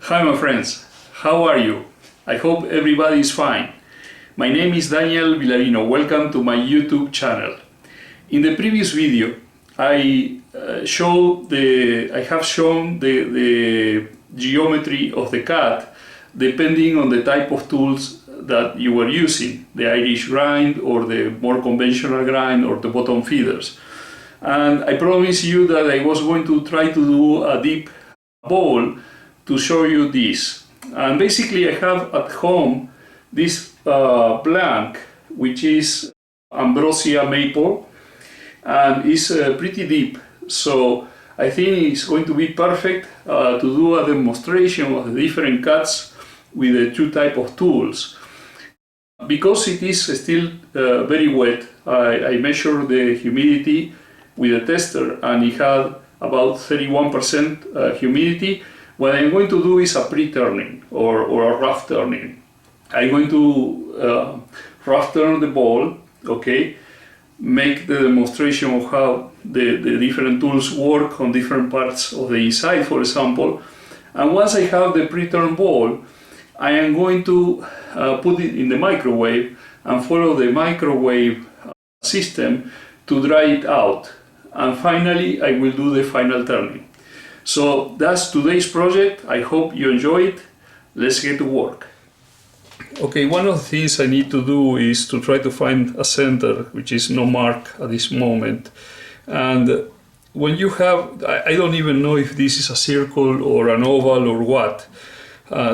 Hi my friends, how are you? I hope everybody is fine. My name is Daniel Villarino. Welcome to my YouTube channel. In the previous video, I have shown the geometry of the cut depending on the type of tools that you were using, the Irish grind or the more conventional grind or the bottom feeders. And I promised you that I was going to try to do a deep bowl to show you this. And basically I have at home this blank, which is Ambrosia maple, and it's pretty deep. So I think it's going to be perfect to do a demonstration of the different cuts with the two types of tools. Because it is still very wet, I measured the humidity with a tester and it had about 31% humidity. What I'm going to do is a pre-turning or a rough turning. I'm going to rough turn the ball, okay? Make the demonstration of how the different tools work on different parts of the inside, for example. And once I have the pre-turned ball, I am going to put it in the microwave and follow the microwave system to dry it out. And finally, I will do the final turning. So that's today's project. I hope you enjoy it. Let's get to work. Okay, one of the things I need to do is to try to find a center, which is no mark at this moment. And when you have, I don't even know if this is a circle or an oval or what.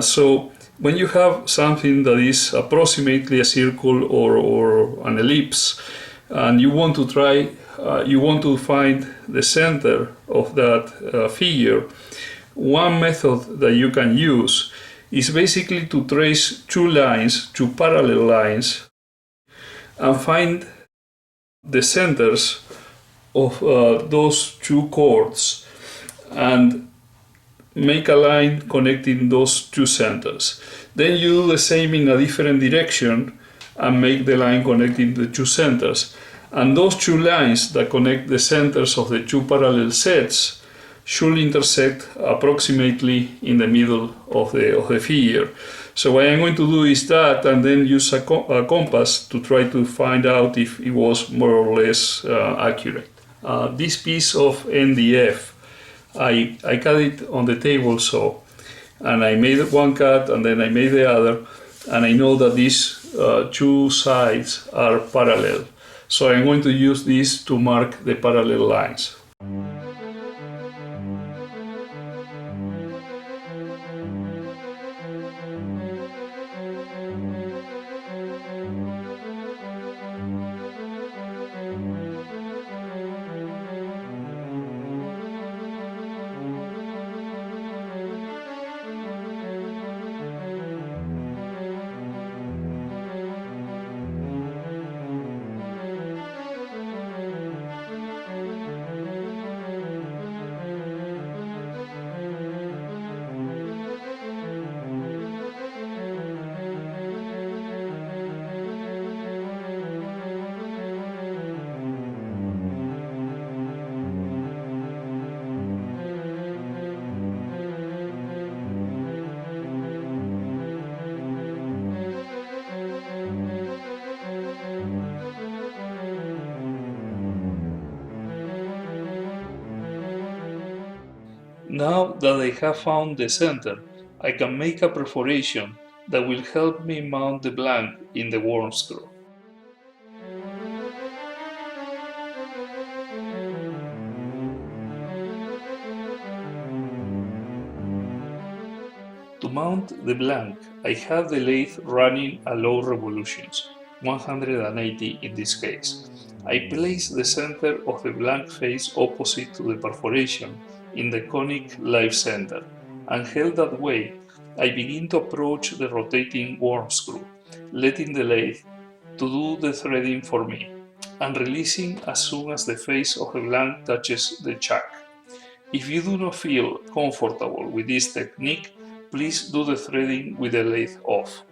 So when you have something that is approximately a circle or an ellipse, and you want to try, you want to find the center of that figure, one method that you can use is basically to trace two parallel lines, and find the centers of those two chords and make a line connecting those two centers. Then you do the same in a different direction and make the line connecting the two centers. And those two lines that connect the centers of the two parallel sets should intersect approximately in the middle of the figure. So what I'm going to do is that, and then use a compass to try to find out if it was more or less accurate. This piece of NDF, I cut it on the table saw, and I made one cut and then I made the other, and I know that these two sides are parallel. So I'm going to use this to mark the parallel lines. Now that I have found the center, I can make a perforation that will help me mount the blank in the worm screw. To mount the blank, I have the lathe running at low revolutions, 180 in this case. I place the center of the blank face opposite to the perforation in the conic live center, and held that way, I begin to approach the rotating worm screw, letting the lathe to do the threading for me, and releasing as soon as the face of the blank touches the chuck. If you do not feel comfortable with this technique, please do the threading with the lathe off.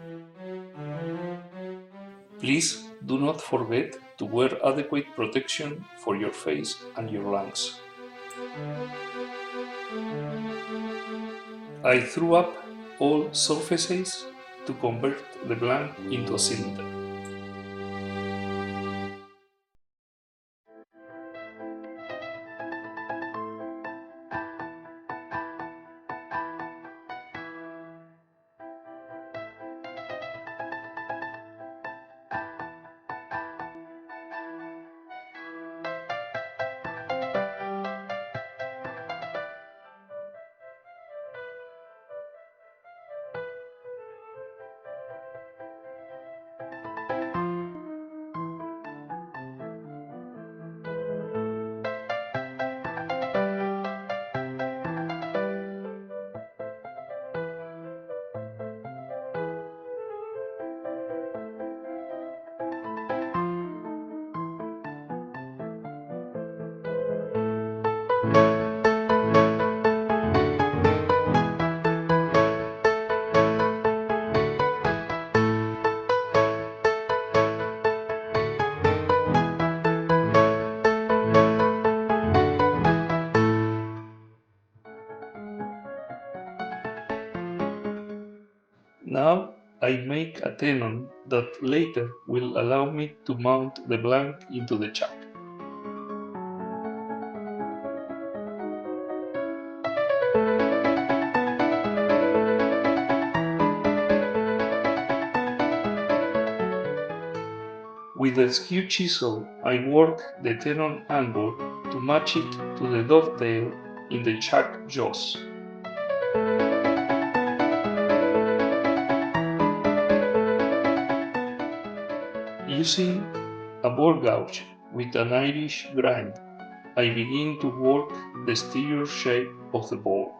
Please do not forget to wear adequate protection for your face and your lungs. I threw up all surfaces to convert the blank into a cylinder. Now I make a tenon that later will allow me to mount the blank into the chuck. With a skew chisel, I work the tenon angle to match it to the dovetail in the chuck jaws. Using a ball gouge with an Irish grind, I begin to work the exterior shape of the ball.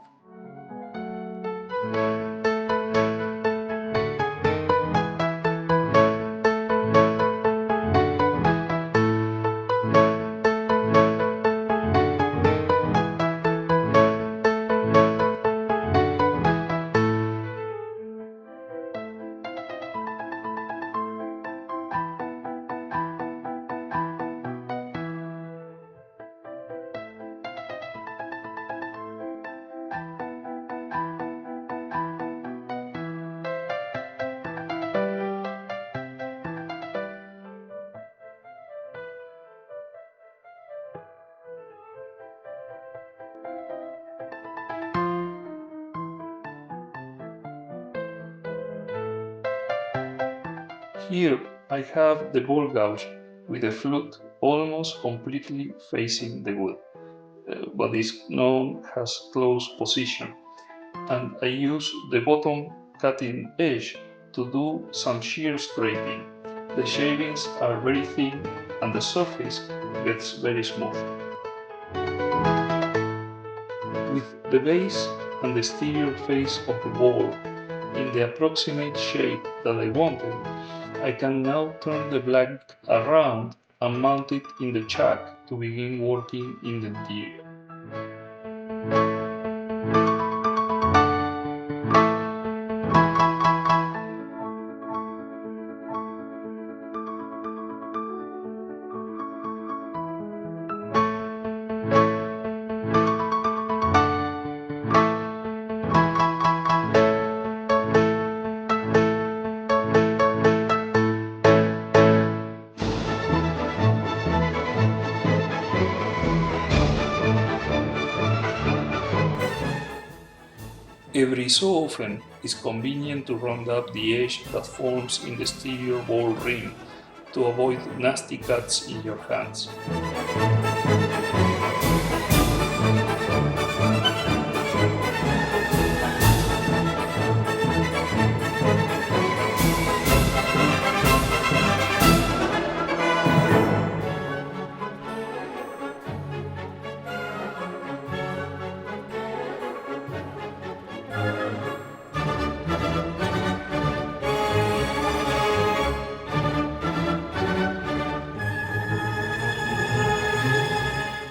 Here I have the ball gouge with the flute almost completely facing the wood, but is known as close position, and I use the bottom cutting edge to do some shear scraping. The shavings are very thin and the surface gets very smooth. With the base and the exterior face of the ball in the approximate shape that I wanted, I can now turn the blank around and mount it in the chuck to begin working in the interior. Every so often, it's convenient to round up the edge that forms in the exterior ball ring to avoid nasty cuts in your hands.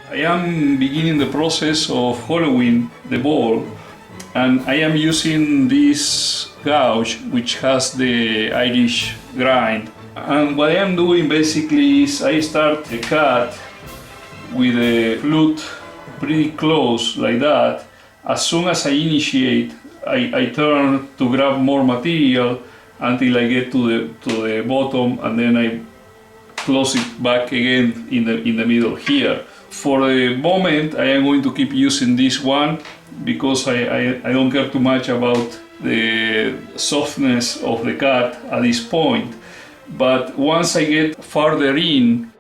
I am beginning the process of hollowing the ball, and I am using this gouge which has the Irish grind. And what I am doing basically is I start the cut with the flute pretty close like that. As soon as I initiate I turn to grab more material until I get to the bottom, and then I close it back again in the middle here. For the moment, I am going to keep using this one because I don't care too much about the softness of the cut at this point. But once I get farther in,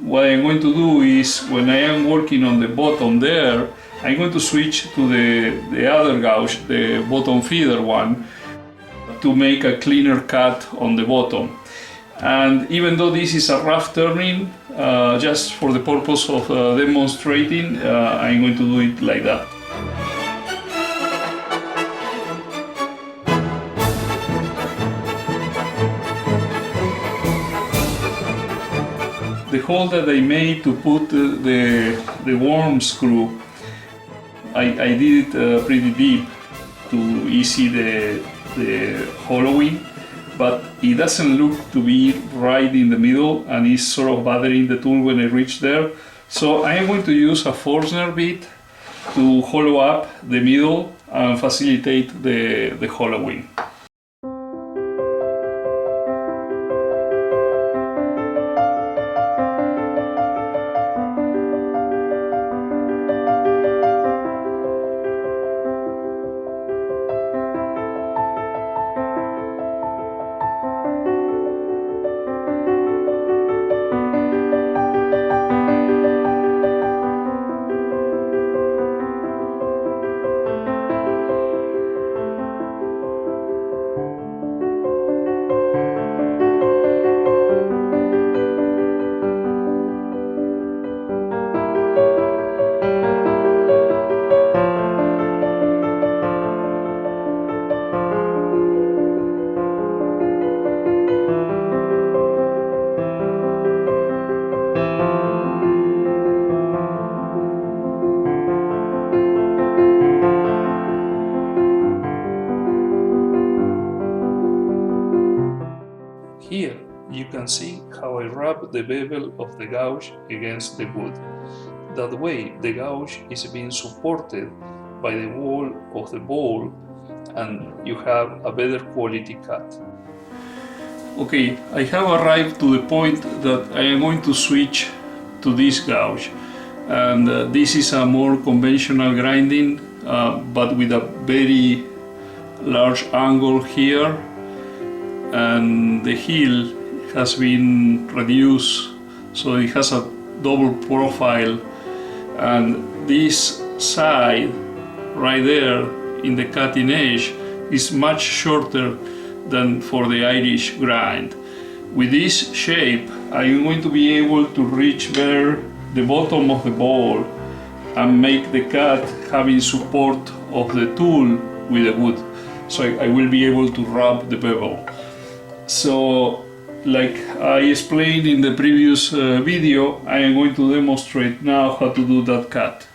what I'm going to do is, when I am working on the bottom there, I'm going to switch to the other gouge, the bottom feeder one, to make a cleaner cut on the bottom. And even though this is a rough turning, just for the purpose of demonstrating, I'm going to do it like that. The hole that I made to put the worm screw, I did it pretty deep to easy the hollowing, but it doesn't look to be right in the middle, and it's sort of bothering the tool when I reach there. So I am going to use a Forstner bit to hollow up the middle and facilitate the hollowing. Here you can see how I rub the bevel of the gouge against the wood. That way the gouge is being supported by the wall of the bowl, and you have a better quality cut. Okay, I have arrived to the point that I am going to switch to this gouge, and this is a more conventional grinding, but with a very large angle here, and the heel has been reduced so it has a double profile, and this side right there in the cutting edge is much shorter than for the Irish grind. With this shape I am going to be able to reach better the bottom of the bowl and make the cut having support of the tool with the wood, so I will be able to rub the bevel. So, like I explained in the previous video, I am going to demonstrate now how to do that cut.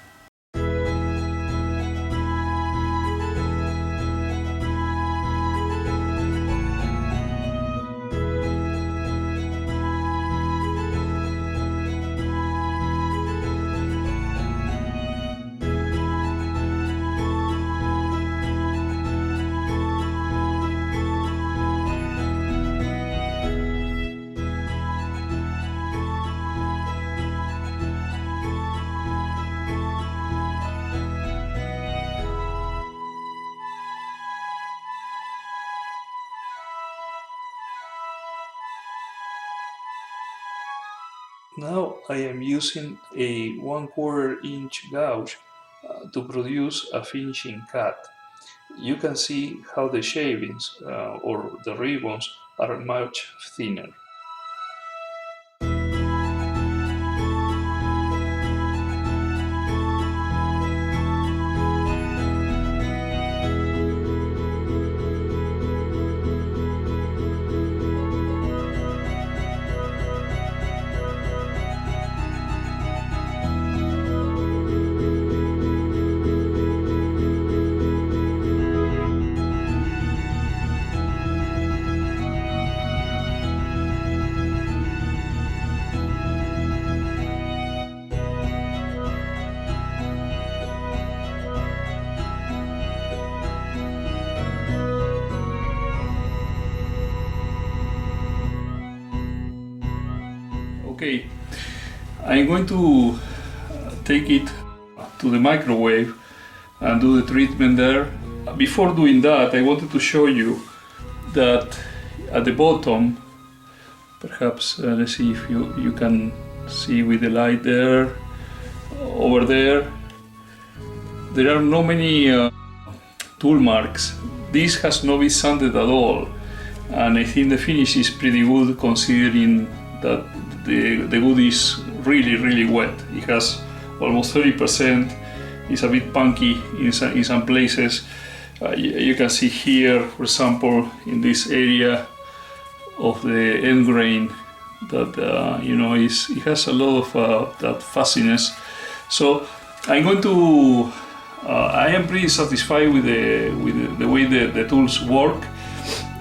Now I am using a 1/4 inch gouge to produce a finishing cut. You can see how the shavings or the ribbons are much thinner. Okay, I'm going to take it to the microwave and do the treatment there. Before doing that, I wanted to show you that at the bottom, perhaps let's see if you can see with the light there, over there are no many tool marks. This has not been sanded at all, and I think the finish is pretty good considering that the wood is really wet. It has almost 30%. It's a bit punky in some places. You can see here, for example, in this area of the end grain that it has a lot of that fuzziness. So I'm going to I am pretty satisfied with the way the tools work.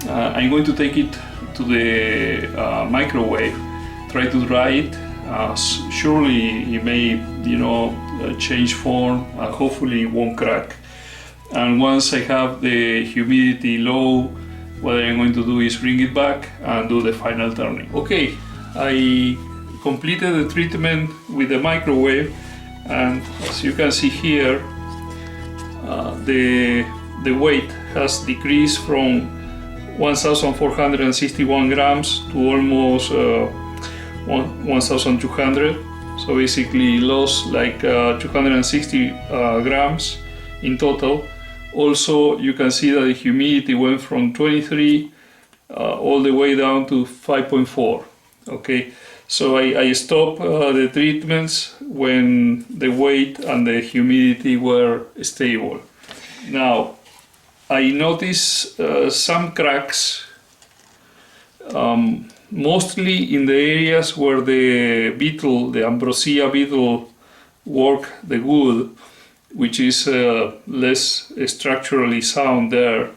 I'm going to take it to the microwave, try to dry it. Surely it may change form, and hopefully it won't crack. And once I have the humidity low, what I'm going to do is bring it back and do the final turning. Okay, I completed the treatment with the microwave, and as you can see here, the weight has decreased from 1,461 grams to almost 1,200. So basically lost like 260 grams in total. Also, you can see that the humidity went from 23 all the way down to 5.4. Okay, so I stopped the treatments when the weight and the humidity were stable. Now, I noticed some cracks, mostly in the areas where the beetle, the Ambrosia beetle, work the wood, which is less structurally sound there,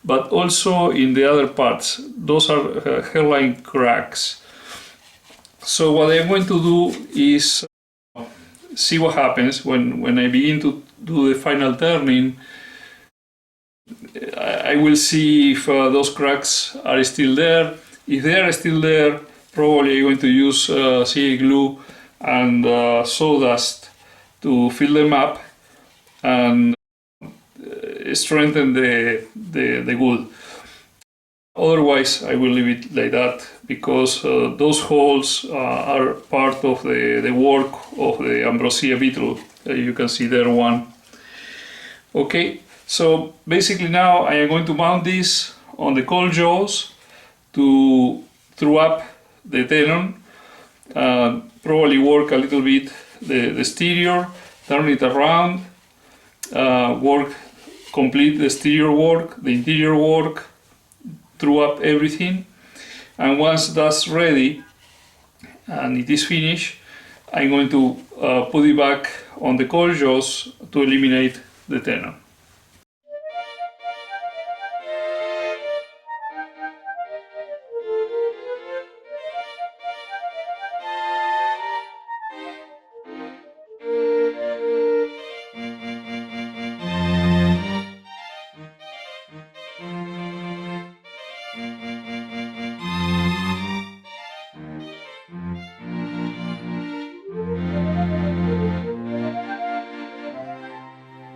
but also in the other parts. Those are hairline cracks. So what I'm going to do is see what happens when I begin to do the final turning. I will see if those cracks are still there. If they are still there, probably I'm going to use CA glue and sawdust to fill them up and strengthen the wood. Otherwise, I will leave it like that, because those holes are part of the work of the Ambrosia beetle. You can see there one. Okay, so basically now I am going to mount this on the cold jaws to throw up the tenon, probably work a little bit the exterior, turn it around, complete the exterior work, the interior work, throw up everything, and once that's ready and it is finished, I'm going to put it back on the cold jaws to eliminate the tenon.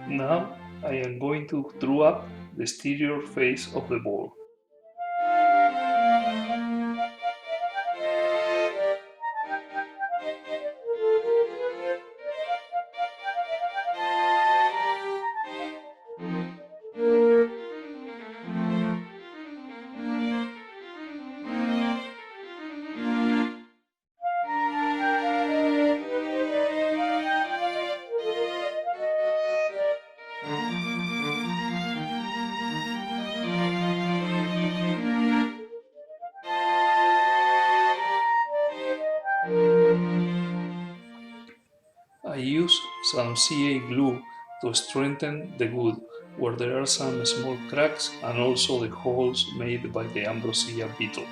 Now I am going to draw up the exterior face of the board. I use some CA glue to strengthen the wood where there are some small cracks and also the holes made by the Ambrosia beetle.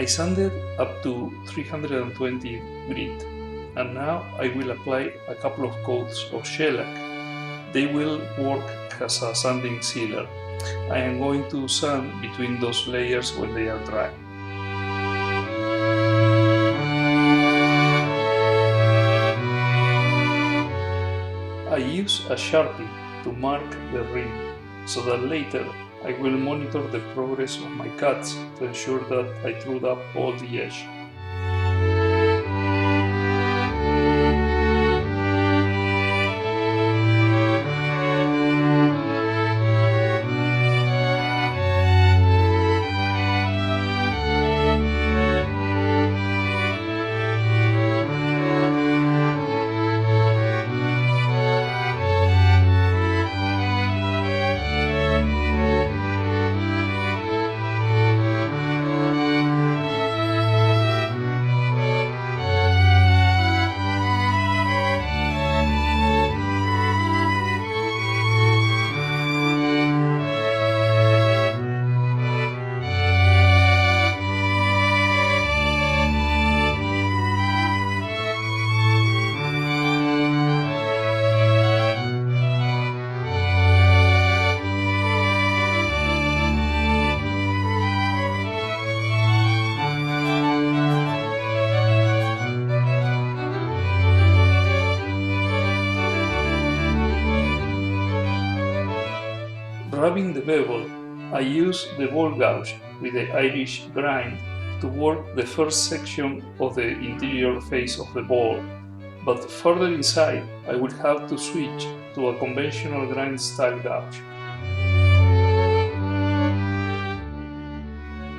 I sanded up to 320 grit, and now I will apply a couple of coats of shellac. They will work as a sanding sealer. I am going to sand between those layers when they are dry. I use a Sharpie to mark the rim, so that later I will monitor the progress of my cuts to ensure that I trued up all the edge. Rubbing the bevel, I use the ball gouge with the Irish grind to work the first section of the interior face of the ball, but further inside I will have to switch to a conventional grind style gouge.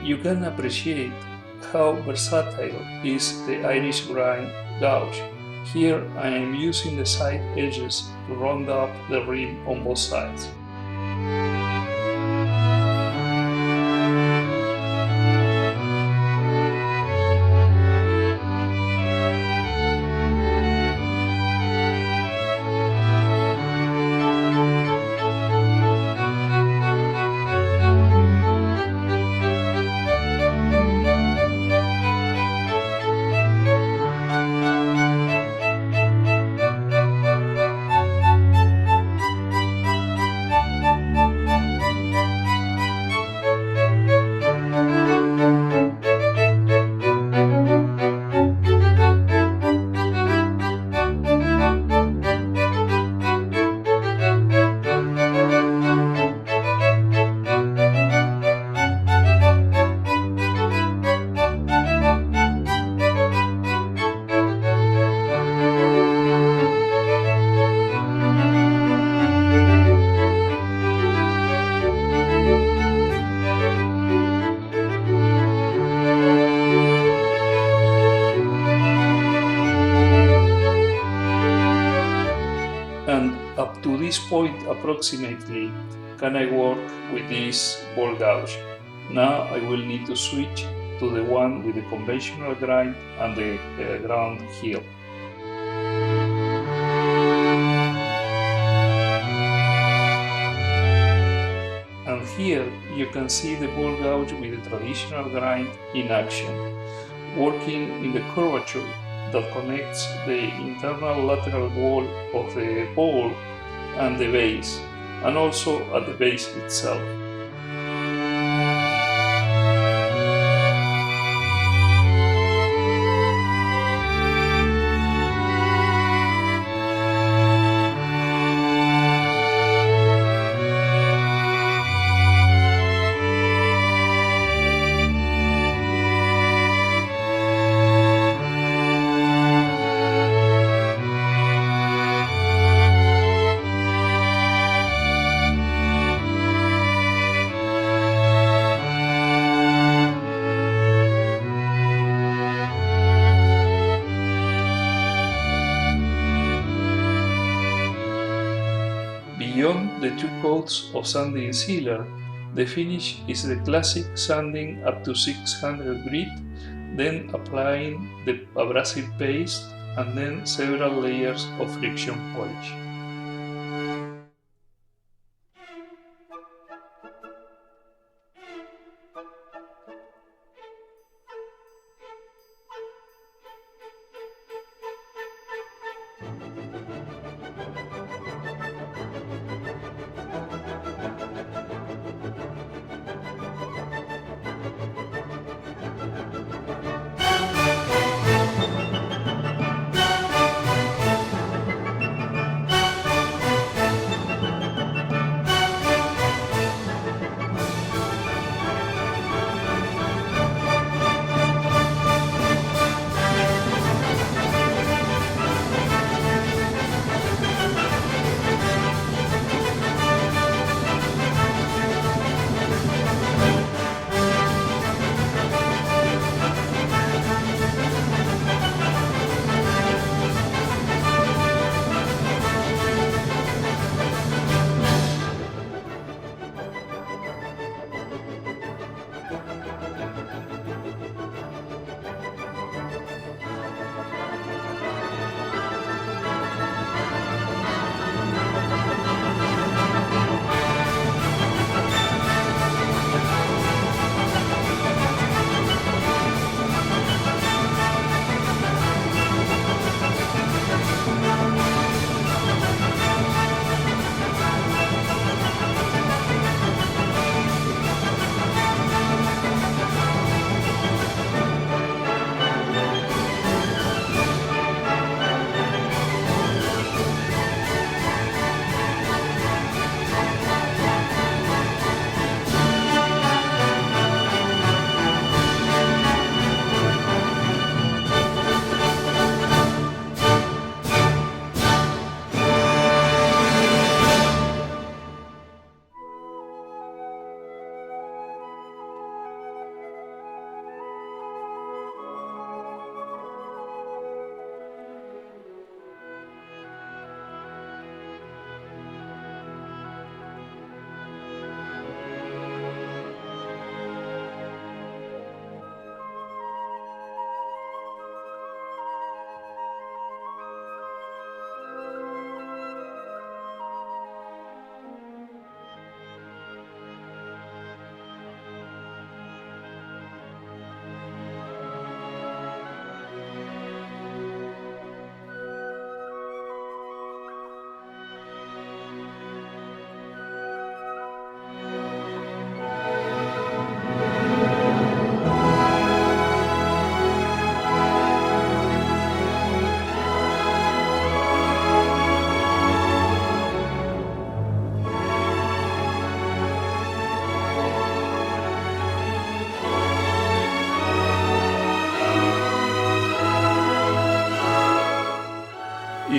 You can appreciate how versatile is the Irish grind gouge. Here I am using the side edges to round up the rim on both sides. And up to this point approximately can I work with this ball gouge. Now I will need to switch to the one with the conventional grind and the ground heel. And here you can see the ball gouge with the traditional grind in action, working in the curvature that connects the internal lateral wall of the ball and the base, and also at the base itself. Beyond the two coats of sanding sealer, the finish is the classic sanding up to 600 grit, then applying the abrasive paste, and then several layers of friction polish.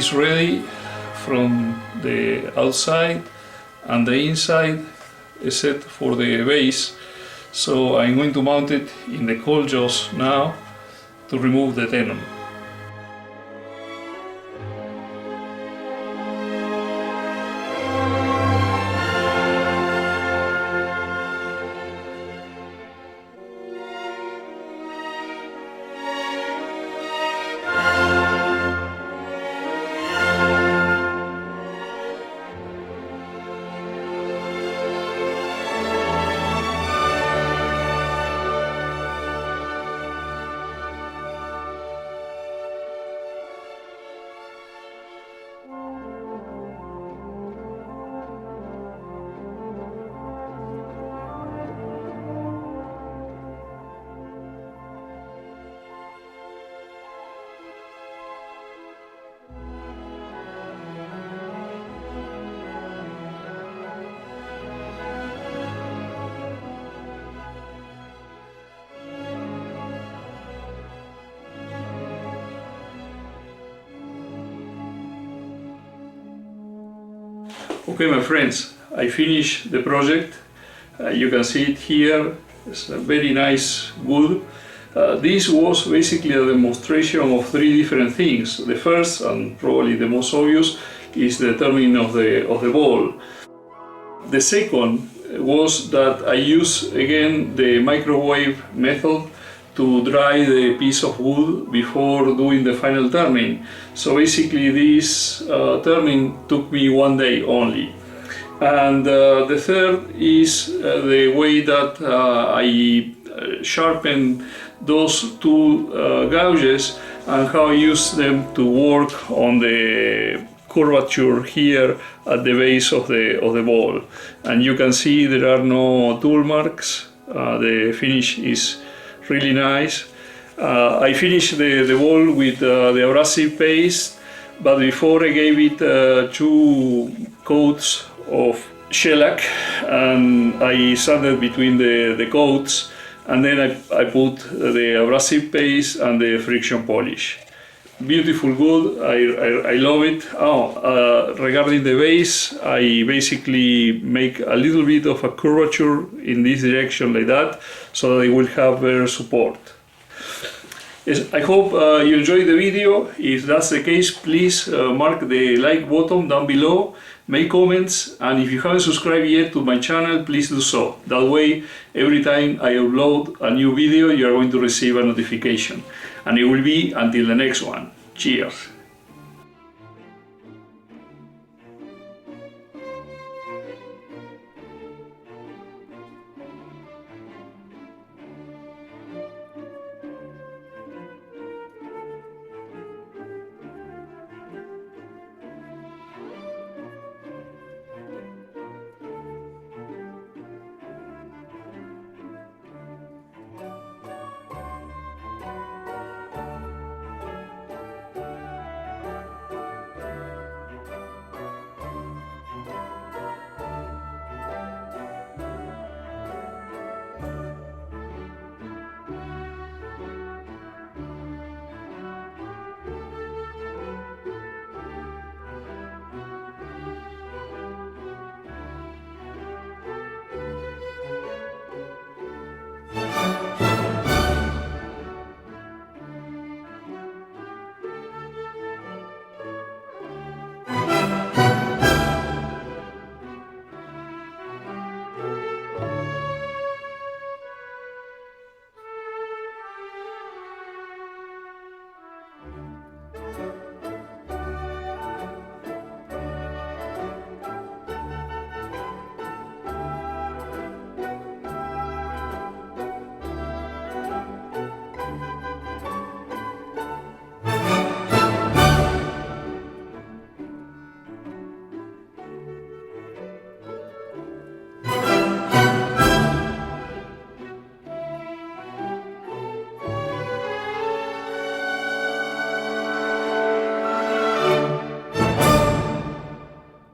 is ready from the outside and the inside except for the base. So I'm going to mount it in the cold jaws now to remove the tenon. Okay, my friends, I finished the project. You can see it here. It's a very nice wood. This was basically a demonstration of three different things. The first, and probably the most obvious, is the turning of the ball. The second was that I used again the microwave method to dry the piece of wood before doing the final turning. So basically this turning took me 1 day only. And the third is the way that I sharpened those two gouges and how I use them to work on the curvature here at the base of the ball. And you can see there are no tool marks. The finish is really nice. I finished the ball with the abrasive paste, but before I gave it 2 coats of shellac, and I sanded between the coats, and then I put the abrasive paste and the friction polish. Beautiful wood, I love it. Regarding the base, I basically make a little bit of a curvature in this direction like that, so that it will have better support. Yes, I hope you enjoyed the video. If that's the case, please mark the like button down below, make comments, and if you haven't subscribed yet to my channel, please do so. That way, every time I upload a new video, you are going to receive a notification. And it will be until the next one. Cheers!